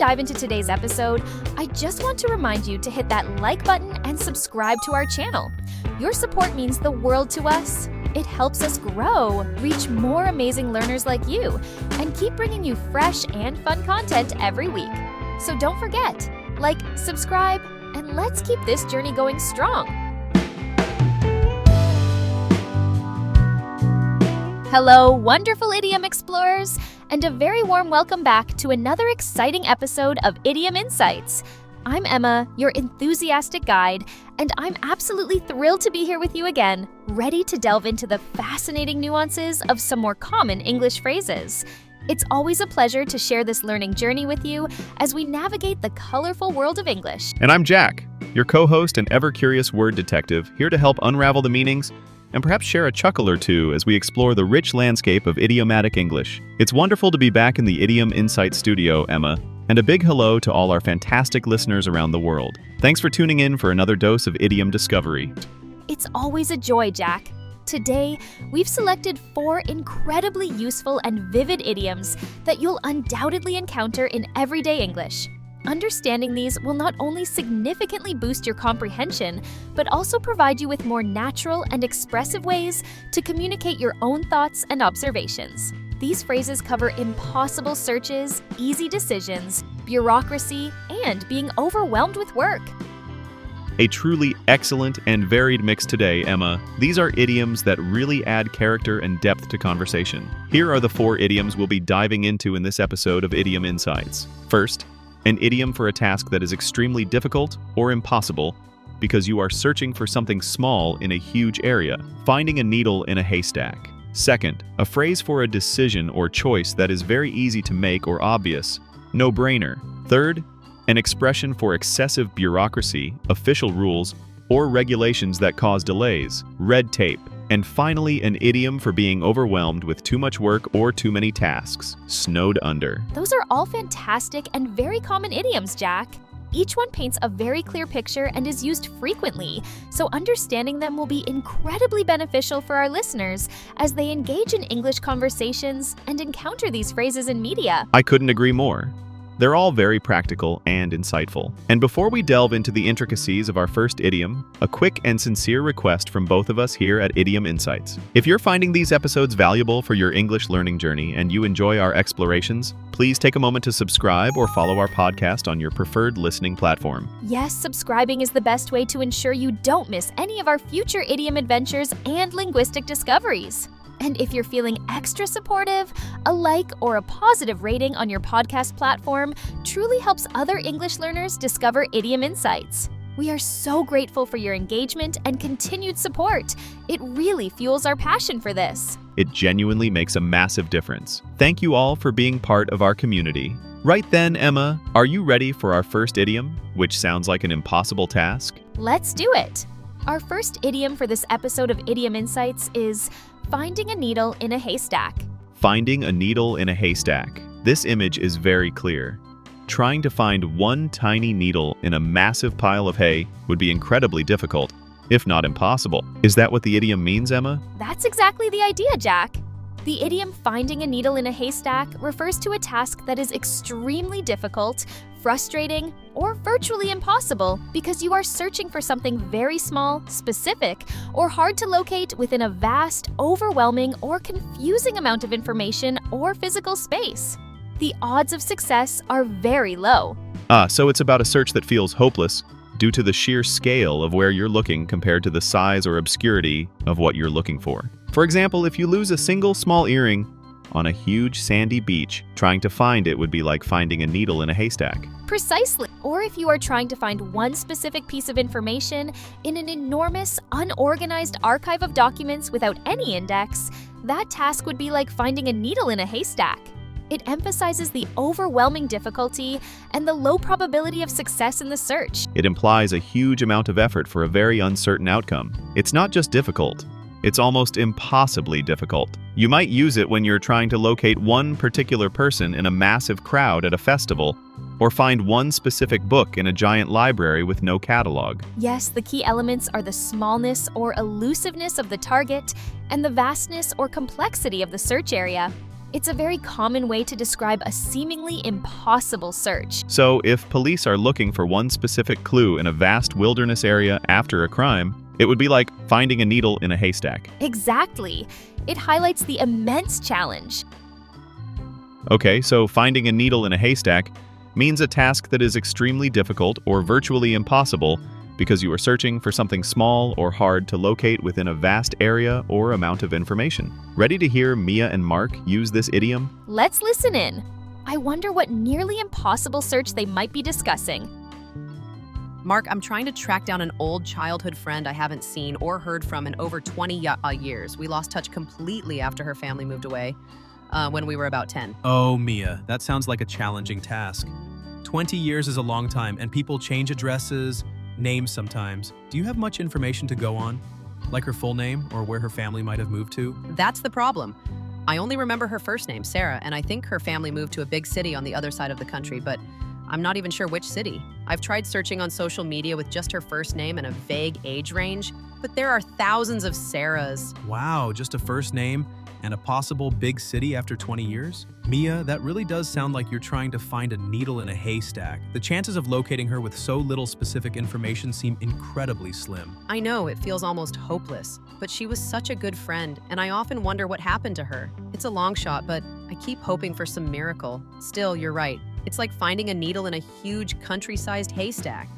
dive into today's episode, I just want to remind you to hit that like button and subscribe to our channel. Your support means the world to us. It helps us grow, reach more amazing learners like you, and keep bringing you fresh and fun content every week. So don't forget, like, subscribe, and let's keep this journey going strong. Hello, wonderful idiom explorers, and a very warm welcome back to another exciting episode of Idiom Insights. I'm Emma, your enthusiastic guide, and I'm absolutely thrilled to be here with you again, ready to delve into the fascinating nuances of some more common English phrases. It's always a pleasure to share this learning journey with you as we navigate the colorful world of English. And I'm Jack, your co-host and ever-curious word detective, here to help unravel the meanings and perhaps share a chuckle or two as we explore the rich landscape of idiomatic English. It's wonderful to be back in the Idiom Insight studio, Emma, and a big hello to all our fantastic listeners around the world. Thanks for tuning in for another dose of idiom discovery. It's always a joy, Jack. Today, we've selected 4 incredibly useful and vivid idioms that you'll undoubtedly encounter in everyday English. Understanding these will not only significantly boost your comprehension, but also provide you with more natural and expressive ways to communicate your own thoughts and observations. These phrases cover impossible searches, easy decisions, bureaucracy, and being overwhelmed with work. A truly excellent and varied mix today, Emma. These are idioms that really add character and depth to conversation. Here are the 4 idioms we'll be diving into in this episode of Idiom Insights. First, an idiom for a task that is extremely difficult or impossible because you are searching for something small in a huge area, finding a needle in a haystack. Second, a phrase for a decision or choice that is very easy to make or obvious, no-brainer. Third, an expression for excessive bureaucracy, official rules, or regulations that cause delays, red tape. And finally, an idiom for being overwhelmed with too much work or too many tasks, snowed under. Those are all fantastic and very common idioms, Jack. Each one paints a very clear picture and is used frequently, so understanding them will be incredibly beneficial for our listeners as they engage in English conversations and encounter these phrases in media. I couldn't agree more. They're all very practical and insightful. And before we delve into the intricacies of our first idiom, a quick and sincere request from both of us here at Idiom Insights. If you're finding these episodes valuable for your English learning journey and you enjoy our explorations, please take a moment to subscribe or follow our podcast on your preferred listening platform. Yes, subscribing is the best way to ensure you don't miss any of our future idiom adventures and linguistic discoveries. And if you're feeling extra supportive, a like or a positive rating on your podcast platform truly helps other English learners discover Idiom Insights. We are so grateful for your engagement and continued support. It really fuels our passion for this. It genuinely makes a massive difference. Thank you all for being part of our community. Right then, Emma, are you ready for our first idiom, which sounds like an impossible task? Let's do it. Our first idiom for this episode of Idiom Insights is finding a needle in a haystack. Finding a needle in a haystack. This image is very clear. Trying to find one tiny needle in a massive pile of hay would be incredibly difficult, if not impossible. Is that what the idiom means, Emma? That's exactly the idea, Jack. The idiom finding a needle in a haystack refers to a task that is extremely difficult, frustrating, or virtually impossible because you are searching for something very small, specific, or hard to locate within a vast, overwhelming, or confusing amount of information or physical space. The odds of success are very low. So it's about a search that feels hopeless due to the sheer scale of where you're looking compared to the size or obscurity of what you're looking for. For example, if you lose a single small earring on a huge sandy beach, trying to find it would be like finding a needle in a haystack. Precisely. Or if you are trying to find one specific piece of information in an enormous, unorganized archive of documents without any index, that task would be like finding a needle in a haystack. It emphasizes the overwhelming difficulty and the low probability of success in the search. It implies a huge amount of effort for a very uncertain outcome. It's not just difficult. It's almost impossibly difficult. You might use it when you're trying to locate one particular person in a massive crowd at a festival, or find one specific book in a giant library with no catalog. Yes, the key elements are the smallness or elusiveness of the target and the vastness or complexity of the search area. It's a very common way to describe a seemingly impossible search. So, if police are looking for one specific clue in a vast wilderness area after a crime, it would be like finding a needle in a haystack. Exactly. It highlights the immense challenge. Okay, so finding a needle in a haystack means a task that is extremely difficult or virtually impossible because you are searching for something small or hard to locate within a vast area or amount of information. Ready to hear Mia and Mark use this idiom? Let's listen in. I wonder what nearly impossible search they might be discussing. Mark, I'm trying to track down an old childhood friend I haven't seen or heard from in over 20 years. We lost touch completely after her family moved away when we were about 10. Oh, Mia, that sounds like a challenging task. 20 years is a long time, and people change addresses, names sometimes. Do you have much information to go on? Like her full name or where her family might have moved to? That's the problem. I only remember her first name, Sarah, and I think her family moved to a big city on the other side of the country, but I'm not even sure which city. I've tried searching on social media with just her first name and a vague age range, but there are thousands of Sarahs. Wow, just a first name and a possible big city after 20 years? Mia, that really does sound like you're trying to find a needle in a haystack. The chances of locating her with so little specific information seem incredibly slim. I know, it feels almost hopeless, but she was such a good friend, and I often wonder what happened to her. It's a long shot, but I keep hoping for some miracle. Still, you're right. It's like finding a needle in a huge country-sized haystack.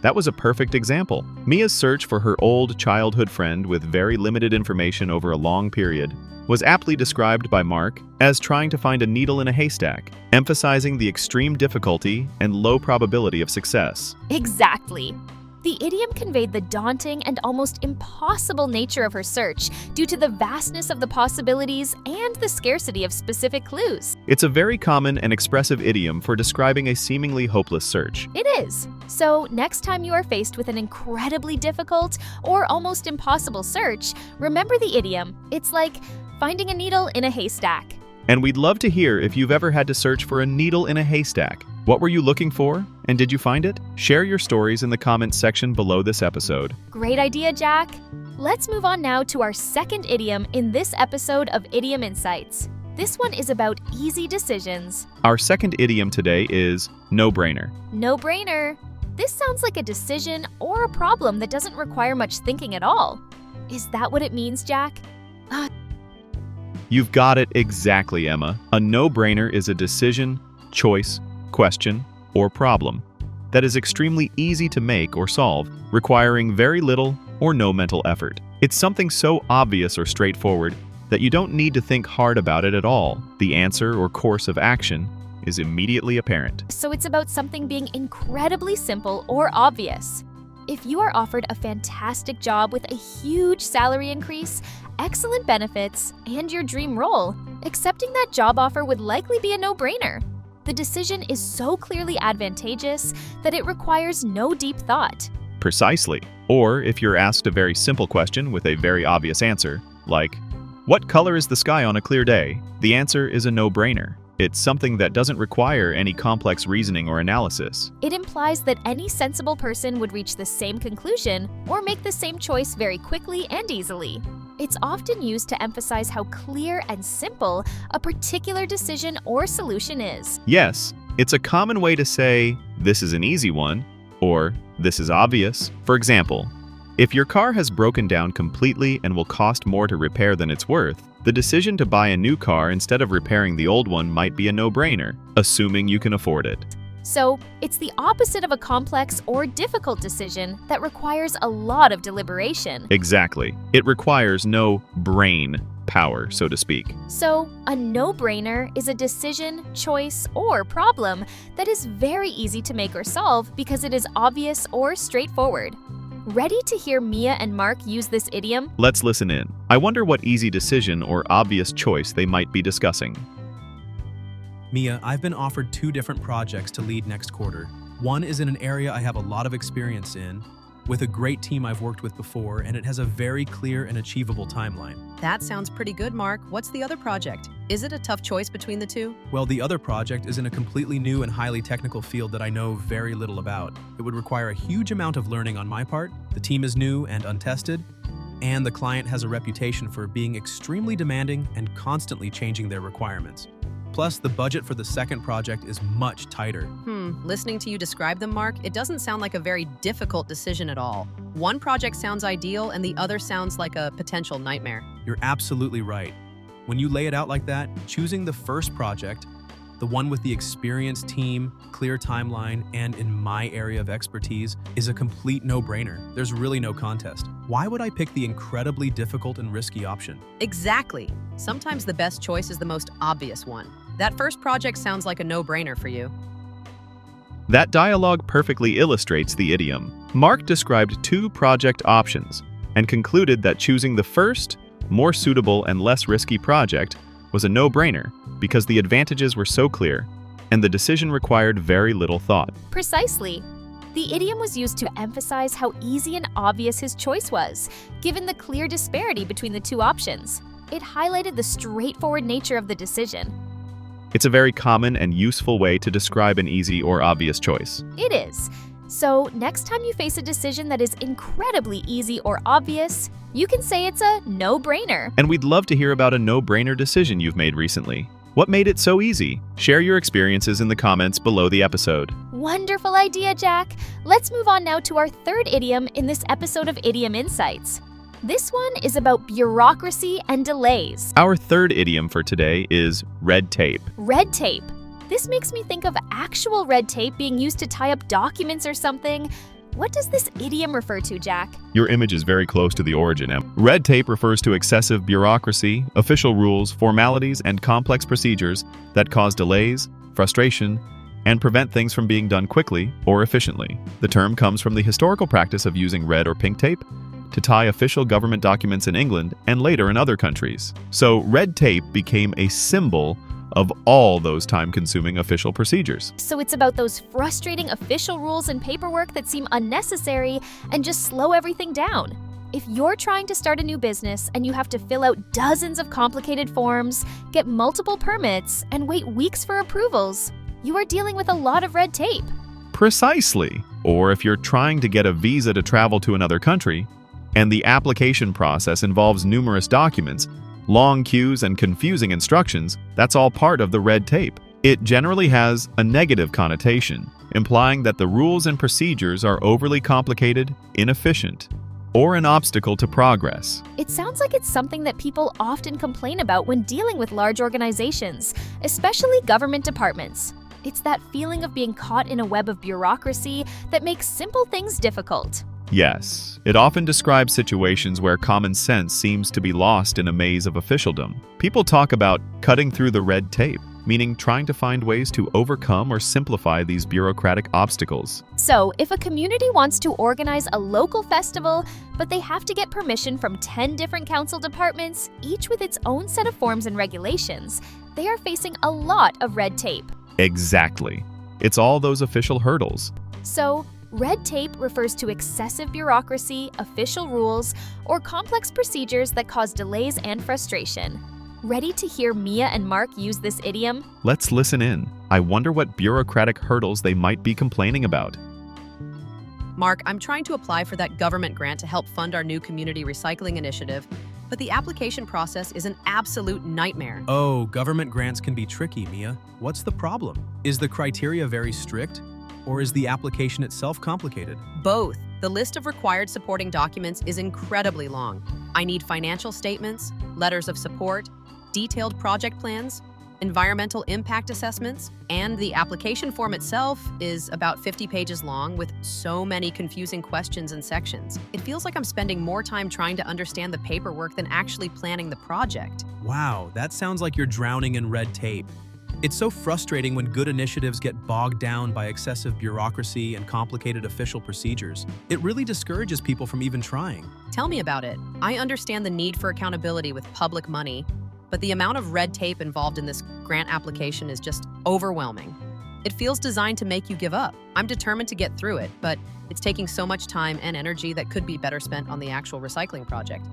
That was a perfect example. Mia's search for her old childhood friend with very limited information over a long period was aptly described by Mark as trying to find a needle in a haystack, emphasizing the extreme difficulty and low probability of success. Exactly. The idiom conveyed the daunting and almost impossible nature of her search due to the vastness of the possibilities and the scarcity of specific clues. It's a very common and expressive idiom for describing a seemingly hopeless search. It is. So next time you are faced with an incredibly difficult or almost impossible search, remember the idiom. It's like finding a needle in a haystack. And we'd love to hear if you've ever had to search for a needle in a haystack. What were you looking for? And did you find it? Share your stories in the comments section below this episode. Great idea, Jack. Let's move on now to our second idiom in this episode of Idiom Insights. This one is about easy decisions. Our second idiom today is no-brainer. No-brainer. This sounds like a decision or a problem that doesn't require much thinking at all. Is that what it means, Jack? You've got it exactly, Emma. A no-brainer is a decision, choice, question, or problem that is extremely easy to make or solve, requiring very little or no mental effort. It's something so obvious or straightforward that you don't need to think hard about it at all. The answer or course of action is immediately apparent. So it's about something being incredibly simple or obvious. If you are offered a fantastic job with a huge salary increase, excellent benefits, and your dream role, accepting that job offer would likely be a no-brainer. The decision is so clearly advantageous that it requires no deep thought. Precisely. Or if you're asked a very simple question with a very obvious answer, like, what color is the sky on a clear day? The answer is a no-brainer. It's something that doesn't require any complex reasoning or analysis. It implies that any sensible person would reach the same conclusion or make the same choice very quickly and easily. It's often used to emphasize how clear and simple a particular decision or solution is. Yes, it's a common way to say, this is an easy one, or this is obvious. For example, if your car has broken down completely and will cost more to repair than it's worth, the decision to buy a new car instead of repairing the old one might be a no-brainer, assuming you can afford it. So, it's the opposite of a complex or difficult decision that requires a lot of deliberation. Exactly. It requires no brain power, so to speak. So, a no-brainer is a decision, choice, or problem that is very easy to make or solve because it is obvious or straightforward. Ready to hear Mia and Mark use this idiom? Let's listen in. I wonder what easy decision or obvious choice they might be discussing. Mia, I've been offered 2 different projects to lead next quarter. One is in an area I have a lot of experience in, with a great team I've worked with before, and it has a very clear and achievable timeline. That sounds pretty good, Mark. What's the other project? Is it a tough choice between the two? Well, the other project is in a completely new and highly technical field that I know very little about. It would require a huge amount of learning on my part. The team is new and untested, and the client has a reputation for being extremely demanding and constantly changing their requirements. Plus, the budget for the second project is much tighter. Listening to you describe them, Mark, it doesn't sound like a very difficult decision at all. One project sounds ideal and the other sounds like a potential nightmare. You're absolutely right. When you lay it out like that, choosing the first project, the one with the experienced team, clear timeline, and in my area of expertise, is a complete no-brainer. There's really no contest. Why would I pick the incredibly difficult and risky option? Exactly. Sometimes the best choice is the most obvious one. That first project sounds like a no-brainer for you. That dialogue perfectly illustrates the idiom. Mark described two project options and concluded that choosing the first, more suitable and less risky project was a no-brainer because the advantages were so clear and the decision required very little thought. Precisely. The idiom was used to emphasize how easy and obvious his choice was, given the clear disparity between the two options. It highlighted the straightforward nature of the decision. It's a very common and useful way to describe an easy or obvious choice. It is. So next time you face a decision that is incredibly easy or obvious, you can say it's a no-brainer. And we'd love to hear about a no-brainer decision you've made recently. What made it so easy? Share your experiences in the comments below the episode. Wonderful idea, Jack. Let's move on now to our third idiom in this episode of Idiom Insights. This one is about bureaucracy and delays. Our third idiom for today is red tape. Red tape. This makes me think of actual red tape being used to tie up documents or something. What does this idiom refer to, Jack? Your image is very close to the origin, Em. Red tape refers to excessive bureaucracy, official rules, formalities, and complex procedures that cause delays, frustration, and prevent things from being done quickly or efficiently. The term comes from the historical practice of using red or pink tape to tie official government documents in England and later in other countries. So red tape became a symbol of all those time-consuming official procedures. So it's about those frustrating official rules and paperwork that seem unnecessary and just slow everything down. If you're trying to start a new business and you have to fill out dozens of complicated forms, get multiple permits, and wait weeks for approvals, you are dealing with a lot of red tape. Precisely. Or if you're trying to get a visa to travel to another country, and the application process involves numerous documents, long queues, and confusing instructions, that's all part of the red tape. It generally has a negative connotation, implying that the rules and procedures are overly complicated, inefficient, or an obstacle to progress. It sounds like it's something that people often complain about when dealing with large organizations, especially government departments. It's that feeling of being caught in a web of bureaucracy that makes simple things difficult. Yes, it often describes situations where common sense seems to be lost in a maze of officialdom. People talk about cutting through the red tape, meaning trying to find ways to overcome or simplify these bureaucratic obstacles. So, if a community wants to organize a local festival, but they have to get permission from 10 different council departments, each with its own set of forms and regulations, they are facing a lot of red tape. Exactly. It's all those official hurdles. So, red tape refers to excessive bureaucracy, official rules, or complex procedures that cause delays and frustration. Ready to hear Mia and Mark use this idiom? Let's listen in. I wonder what bureaucratic hurdles they might be complaining about. Mark, I'm trying to apply for that government grant to help fund our new community recycling initiative, but the application process is an absolute nightmare. Oh, government grants can be tricky, Mia. What's the problem? Is the criteria very strict? Or is the application itself complicated? Both. The list of required supporting documents is incredibly long. I need financial statements, letters of support, detailed project plans, environmental impact assessments, and the application form itself is about 50 pages long with so many confusing questions and sections. It feels like I'm spending more time trying to understand the paperwork than actually planning the project. Wow, that sounds like you're drowning in red tape. It's so frustrating when good initiatives get bogged down by excessive bureaucracy and complicated official procedures. It really discourages people from even trying. Tell me about it. I understand the need for accountability with public money, but the amount of red tape involved in this grant application is just overwhelming. It feels designed to make you give up. I'm determined to get through it, but it's taking so much time and energy that could be better spent on the actual recycling project.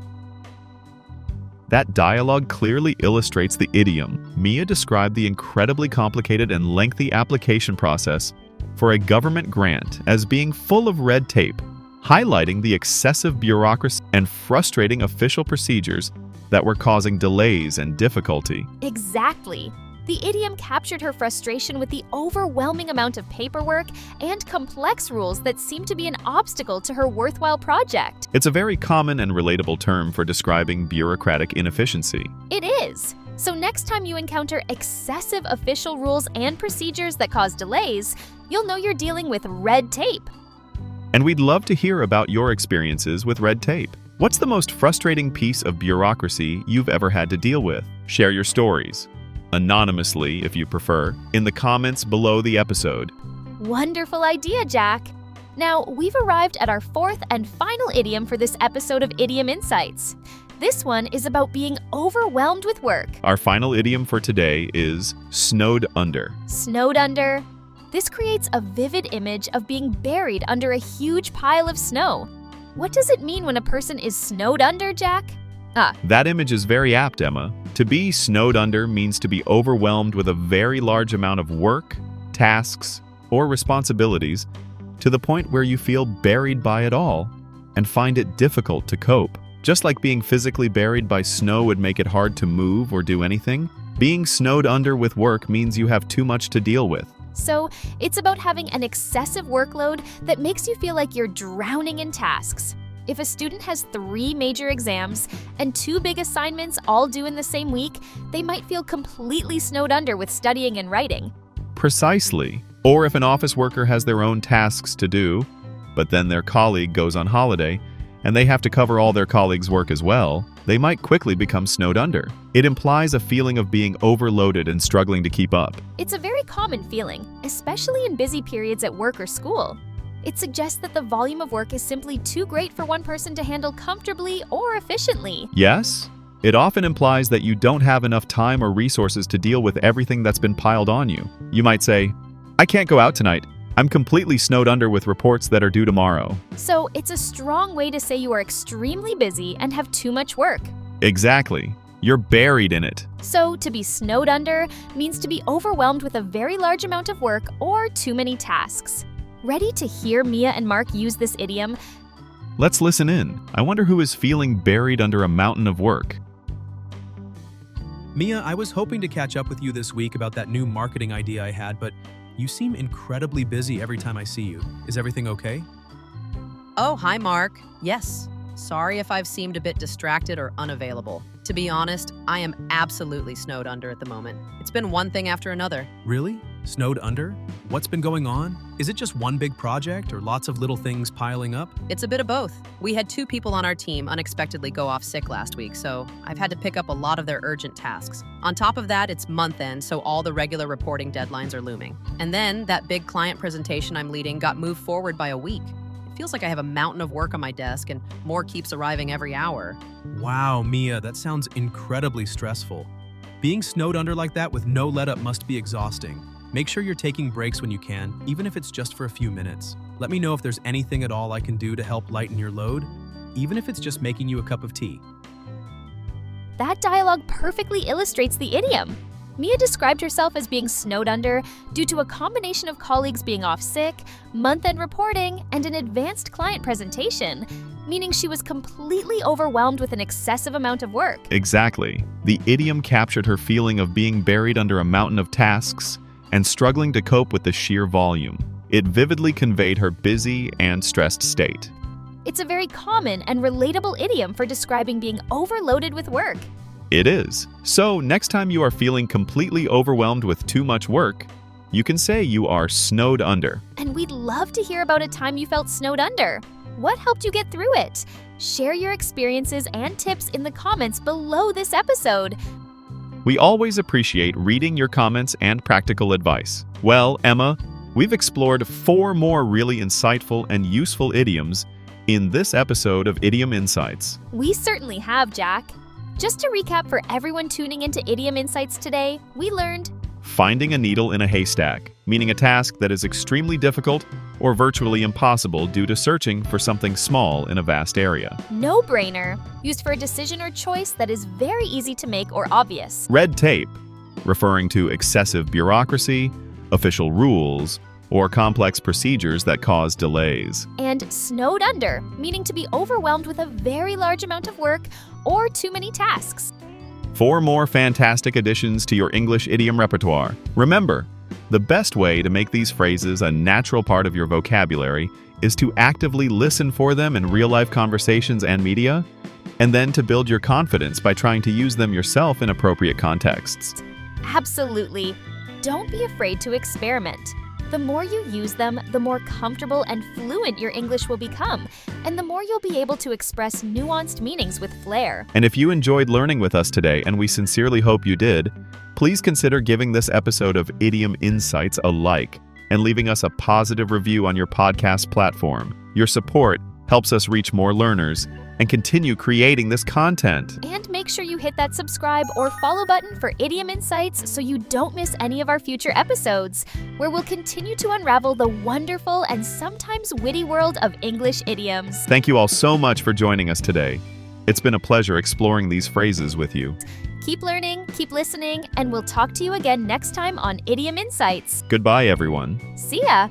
That dialogue clearly illustrates the idiom. Mia described the incredibly complicated and lengthy application process for a government grant as being full of red tape, highlighting the excessive bureaucracy and frustrating official procedures that were causing delays and difficulty. Exactly. The idiom captured her frustration with the overwhelming amount of paperwork and complex rules that seemed to be an obstacle to her worthwhile project. It's a very common and relatable term for describing bureaucratic inefficiency. It is. So next time you encounter excessive official rules and procedures that cause delays, you'll know you're dealing with red tape. And we'd love to hear about your experiences with red tape. What's the most frustrating piece of bureaucracy you've ever had to deal with? Share your stories, anonymously if you prefer, in the comments below the episode. Wonderful idea, Jack. Now, we've arrived at our fourth and final idiom for this episode of Idiom Insights. This one is about being overwhelmed with work. Our final idiom for today is snowed under. Snowed under. This creates a vivid image of being buried under a huge pile of snow. What does it mean when a person is snowed under, Jack? That image is very apt, Emma. To be snowed under means to be overwhelmed with a very large amount of work, tasks, or responsibilities to the point where you feel buried by it all and find it difficult to cope. Just like being physically buried by snow would make it hard to move or do anything, being snowed under with work means you have too much to deal with. So, it's about having an excessive workload that makes you feel like you're drowning in tasks. If a student has 3 major exams and 2 big assignments all due in the same week, they might feel completely snowed under with studying and writing. Precisely. Or if an office worker has their own tasks to do, but then their colleague goes on holiday, and they have to cover all their colleagues' work as well, they might quickly become snowed under. It implies a feeling of being overloaded and struggling to keep up. It's a very common feeling, especially in busy periods at work or school. It suggests that the volume of work is simply too great for one person to handle comfortably or efficiently. Yes? It often implies that you don't have enough time or resources to deal with everything that's been piled on you. You might say, "I can't go out tonight. I'm completely snowed under with reports that are due tomorrow." So it's a strong way to say you are extremely busy and have too much work. Exactly. You're buried in it. So to be snowed under means to be overwhelmed with a very large amount of work or too many tasks. Ready to hear Mia and Mark use this idiom? Let's listen in. I wonder who is feeling buried under a mountain of work. Mia, I was hoping to catch up with you this week about that new marketing idea I had, but you seem incredibly busy every time I see you. Is everything okay? Oh, hi, Mark. Yes. Sorry if I've seemed a bit distracted or unavailable. To be honest, I am absolutely snowed under at the moment. It's been one thing after another. Really? Snowed under? What's been going on? Is it just one big project or lots of little things piling up? It's a bit of both. We had 2 people on our team unexpectedly go off sick last week, so I've had to pick up a lot of their urgent tasks. On top of that, it's month end, so all the regular reporting deadlines are looming. And then that big client presentation I'm leading got moved forward by a week. It feels like I have a mountain of work on my desk and more keeps arriving every hour. Wow, Mia, that sounds incredibly stressful. Being snowed under like that with no let-up must be exhausting. Make sure you're taking breaks when you can, even if it's just for a few minutes. Let me know if there's anything at all I can do to help lighten your load, even if it's just making you a cup of tea. That dialogue perfectly illustrates the idiom. Mia described herself as being snowed under due to a combination of colleagues being off sick, month-end reporting, and an advanced client presentation, meaning she was completely overwhelmed with an excessive amount of work. Exactly. The idiom captured her feeling of being buried under a mountain of tasks and struggling to cope with the sheer volume. It vividly conveyed her busy and stressed state. It's a very common and relatable idiom for describing being overloaded with work. It is. So next time you are feeling completely overwhelmed with too much work, you can say you are snowed under. And we'd love to hear about a time you felt snowed under. What helped you get through it? Share your experiences and tips in the comments below this episode. We always appreciate reading your comments and practical advice. Well, Emma, we've explored 4 more really insightful and useful idioms in this episode of Idiom Insights. We certainly have, Jack. Just to recap for everyone tuning into Idiom Insights today, we learned finding a needle in a haystack, meaning a task that is extremely difficult or virtually impossible due to searching for something small in a vast area. no-brainer, used for a decision or choice that is very easy to make or obvious. Red tape, referring to excessive bureaucracy, official rules, or complex procedures that cause delays. And snowed under, meaning to be overwhelmed with a very large amount of work or too many tasks. 4 more fantastic additions to your English idiom repertoire. Remember, the best way to make these phrases a natural part of your vocabulary is to actively listen for them in real-life conversations and media, and then to build your confidence by trying to use them yourself in appropriate contexts. Absolutely. Don't be afraid to experiment. The more you use them, the more comfortable and fluent your English will become, and the more you'll be able to express nuanced meanings with flair. And if you enjoyed learning with us today, and we sincerely hope you did, please consider giving this episode of Idiom Insights a like and leaving us a positive review on your podcast platform. Your support helps us reach more learners and continue creating this content. And make sure you hit that subscribe or follow button for Idiom Insights so you don't miss any of our future episodes, where we'll continue to unravel the wonderful and sometimes witty world of English idioms. Thank you all so much for joining us today. It's been a pleasure exploring these phrases with you. Keep learning, keep listening, and we'll talk to you again next time on Idiom Insights. Goodbye, everyone. See ya!